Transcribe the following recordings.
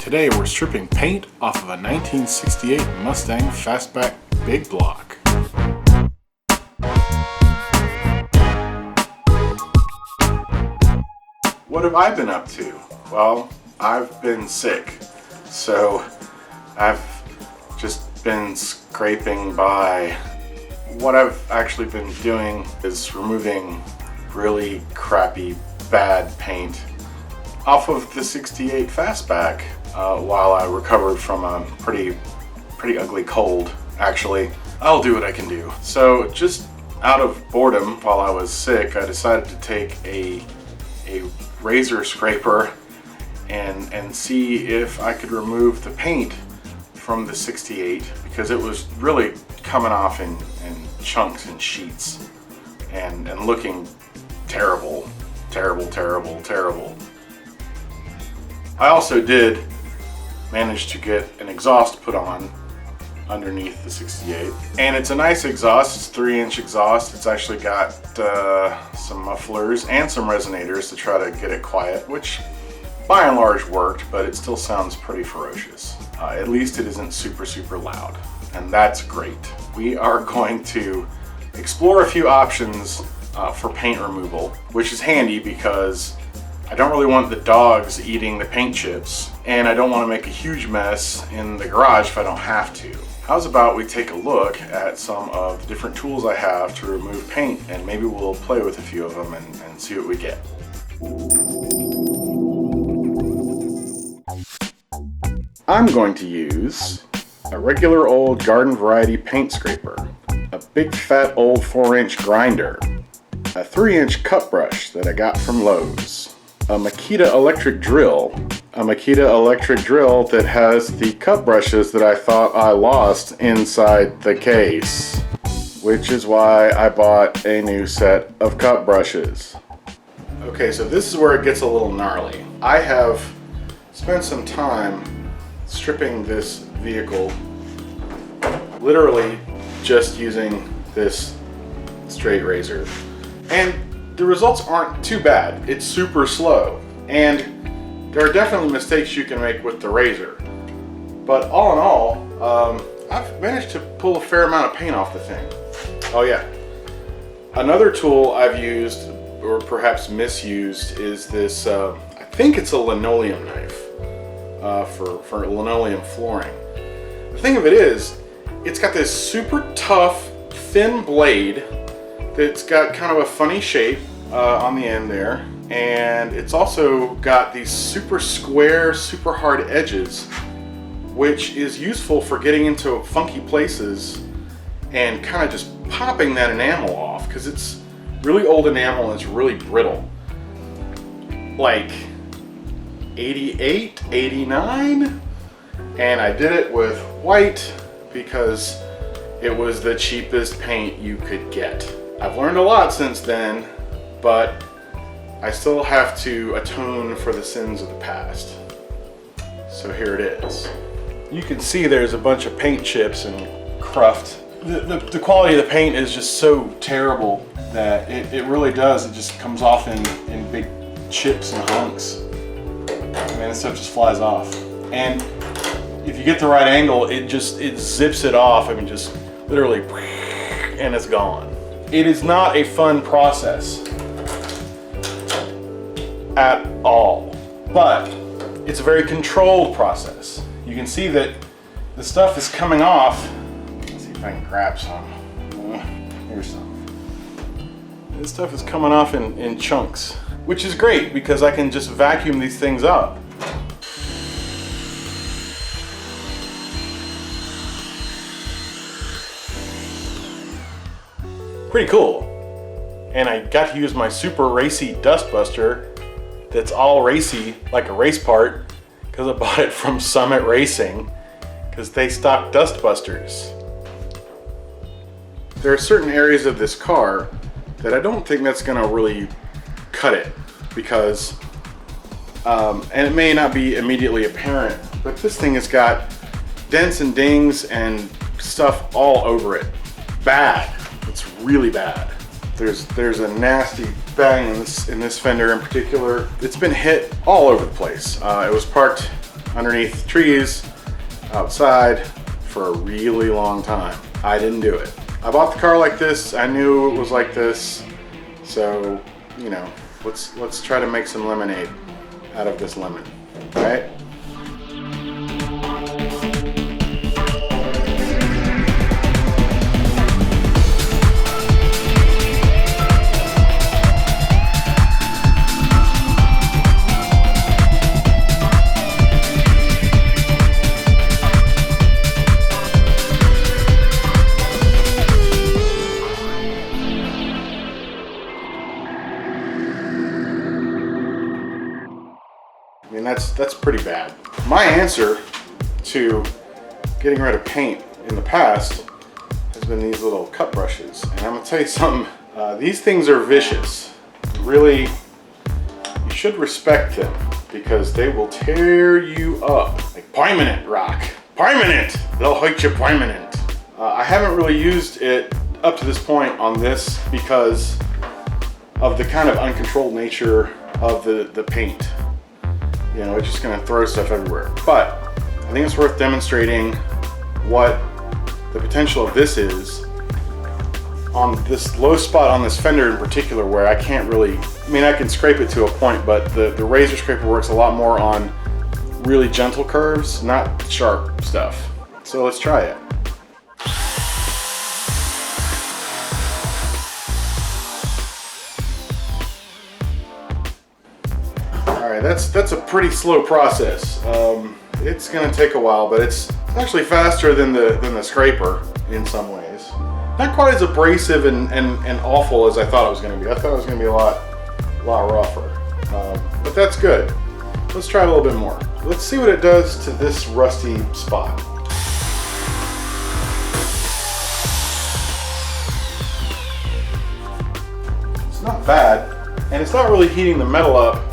Today we're stripping paint off of a 1968 Mustang Fastback big block. What have I been up to? Well, I've been sick, so I've just been scraping by. What I've actually been doing is removing really crappy, bad paint off of the 68 Fastback while I recovered from a pretty ugly cold, actually. I'll do what I can do. So just out of boredom while I was sick, I decided to take a razor scraper and see if I could remove the paint from the 68, because it was really coming off in chunks and sheets and looking terrible. I also did manage to get an exhaust put on underneath the 68, and it's a nice exhaust. It's 3-inch exhaust. It's actually got some mufflers and some resonators to try to get it quiet, which by and large worked, but it still sounds pretty ferocious. At least it isn't super loud, and that's great. We are going to explore a few options for paint removal, which is handy because I don't really want the dogs eating the paint chips, and I don't want to make a huge mess in the garage if I don't have to. How's about we take a look at some of the different tools I have to remove paint, and maybe we'll play with a few of them and see what we get. I'm going to use a regular old garden variety paint scraper, a big fat old 4-inch grinder, a 3-inch cut brush that I got from Lowe's, a Makita electric drill that has the cut brushes that I thought I lost inside the case, which is why I bought a new set of cut brushes. Okay, so this is where it gets a little gnarly. I have spent some time stripping this vehicle literally just using this straight razor, and the results aren't too bad. It's super slow, and there are definitely mistakes you can make with the razor, but all in all, I've managed to pull a fair amount of paint off the thing. Oh yeah, another tool I've used, or perhaps misused, is this, I think it's a linoleum knife for linoleum flooring. The thing of it is, it's got this super tough, thin blade that's got kind of a funny shape on the end there, and it's also got these super square, super hard edges, which is useful for getting into funky places and kind of just popping that enamel off, because it's really old enamel and it's really brittle. Like 88, 89, and I did it with white because it was the cheapest paint you could get. I've learned a lot since then, but I still have to atone for the sins of the past. So here it is. You can see there's a bunch of paint chips and cruft. The quality of the paint is just so terrible that it really does. It just comes off in big chips and hunks. Man, this stuff just flies off. And if you get the right angle, it zips it off. I mean, just literally, and it's gone. It is not a fun process at all, but it's a very controlled process. You can see that the stuff is coming off. Let's see if I can grab some. Here's some. This stuff is coming off in chunks, which is great because I can just vacuum these things up. Pretty cool. And I got to use my super racy dust buster that's all racy, like a race part, because I bought it from Summit Racing, because they stock dust busters. There are certain areas of this car that I don't think that's gonna really cut it, because, and it may not be immediately apparent, but this thing has got dents and dings and stuff all over it. Bad. It's really bad. There's a nasty bang in this fender in particular. It's been hit all over the place. It was parked underneath trees outside for a really long time. I didn't do it. I bought the car like this. I knew it was like this. So, you know, let's try to make some lemonade out of this lemon, right? I mean, that's pretty bad. My answer to getting rid of paint in the past has been these little cut brushes. And I'm gonna tell you something, these things are vicious. Really, you should respect them because they will tear you up. Like permanent rock, permanent, they'll hurt you permanent. I haven't really used it up to this point on this because of the kind of uncontrolled nature of the paint. You know, it's just gonna throw stuff everywhere. But I think it's worth demonstrating what the potential of this is on this low spot on this fender in particular, where I can't really, I mean, I can scrape it to a point, but the razor scraper works a lot more on really gentle curves, not sharp stuff. So let's try it. That's a pretty slow process. It's gonna take a while, but it's actually faster than the scraper in some ways. Not quite as abrasive and awful as I thought it was gonna be. I thought it was gonna be a lot rougher, but that's good. Let's try it a little bit more. Let's see what it does to this rusty spot. It's not bad, and it's not really heating the metal up.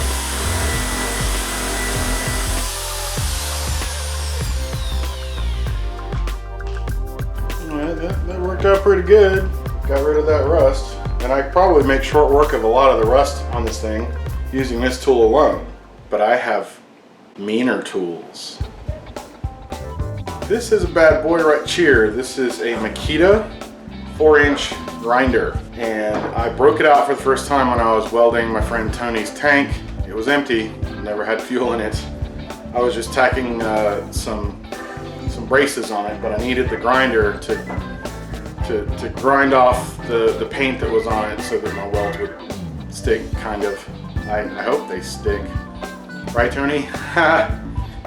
That worked out pretty good. Got rid of that rust. And I probably make short work of a lot of the rust on this thing using this tool alone. But I have meaner tools. This is a bad boy right here. This is a Makita 4-inch grinder. And I broke it out for the first time when I was welding my friend Tony's tank. It was empty, never had fuel in it. I was just tacking some braces on it, but I needed the grinder to grind off the paint that was on it so that my welds would stick, kind of. I hope they stick. Right, Tony?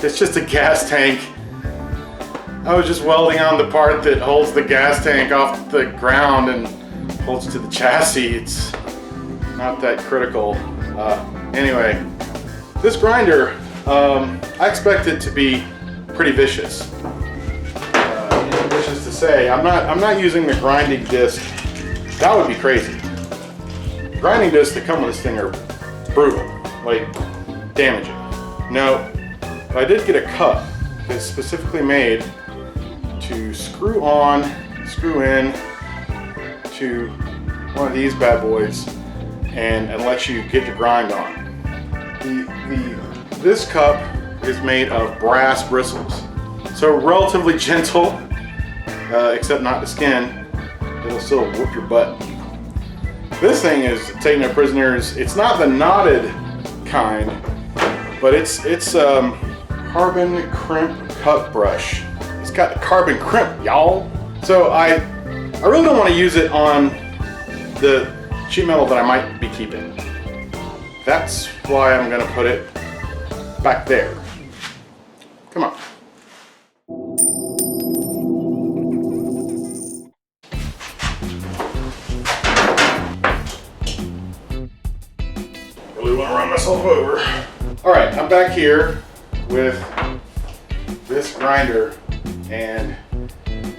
It's just a gas tank. I was just welding on the part that holds the gas tank off the ground and holds to the chassis. It's not that critical. Anyway, this grinder, I expect it to be pretty vicious. Vicious to say, I'm not using the grinding disc. That would be crazy. Grinding discs that come with this thing are brutal, like damaging. No, but I did get a cup that's specifically made to screw in to one of these bad boys and let you get your grind on. This cup is made of brass bristles, so relatively gentle, except not the skin. It'll still whoop your butt. This thing is taking up prisoners. It's not the knotted kind, but it's carbon crimp cut brush. It's got carbon crimp, y'all. So I really don't want to use it on the sheet metal that I might be keeping. That's why I'm gonna put it back there. Come on. Really want to run myself over. All right, I'm back here with this grinder, and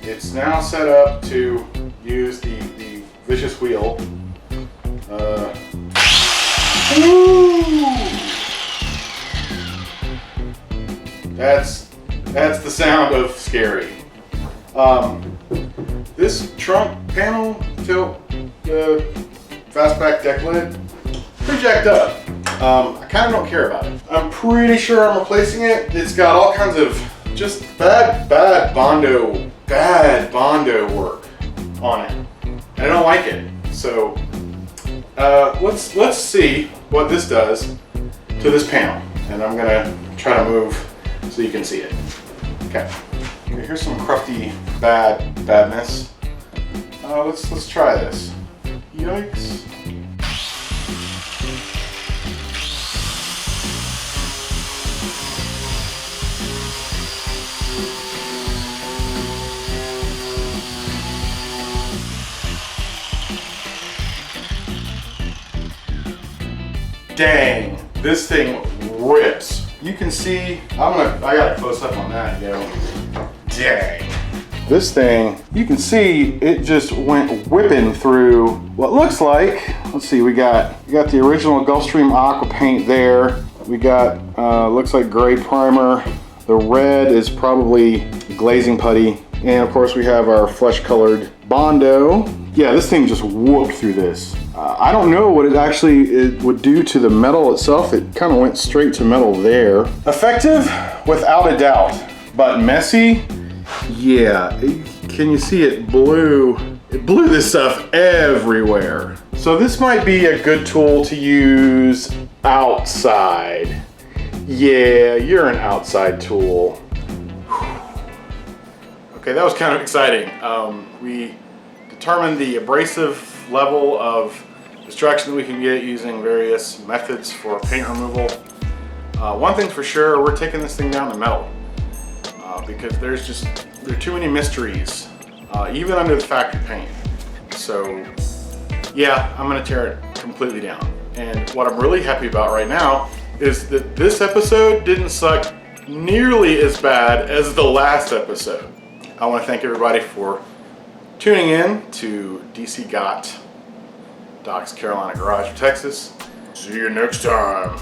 it's now set up to use the vicious wheel. That's the sound of scary. This trunk panel tilt, the Fastback deck lid, pretty jacked up. I kind of don't care about it. I'm pretty sure I'm replacing it. It's got all kinds of just bad Bondo work on it. And I don't like it. So let's see what this does to this panel. And I'm gonna try to move so you can see it. Okay, here's some crufty badness. Let's try this. Yikes. Dang, this thing rips. You can see, I got a close up on that, you know. Dang. This thing, you can see it just went whipping through what looks like, let's see, we got the original Gulfstream Aqua paint there. We got, looks like gray primer. The red is probably glazing putty. And of course we have our flesh colored Bondo. Yeah, this thing just whooped through this. I don't know what it would do to the metal itself. It kind of went straight to metal there. Effective, without a doubt, but messy. Yeah, can you see it blew this stuff everywhere. So this might be a good tool to use outside. Yeah, you're an outside tool. Okay, that was kind of exciting. We determined the abrasive level of destruction that we can get using various methods for paint removal. One thing's for sure, we're taking this thing down to metal because there are too many mysteries, even under the factory paint. So yeah, I'm gonna tear it completely down. And what I'm really happy about right now is that this episode didn't suck nearly as bad as the last episode. I want to thank everybody for tuning in to DC Got Doc's Carolina Garage, Texas. See you next time.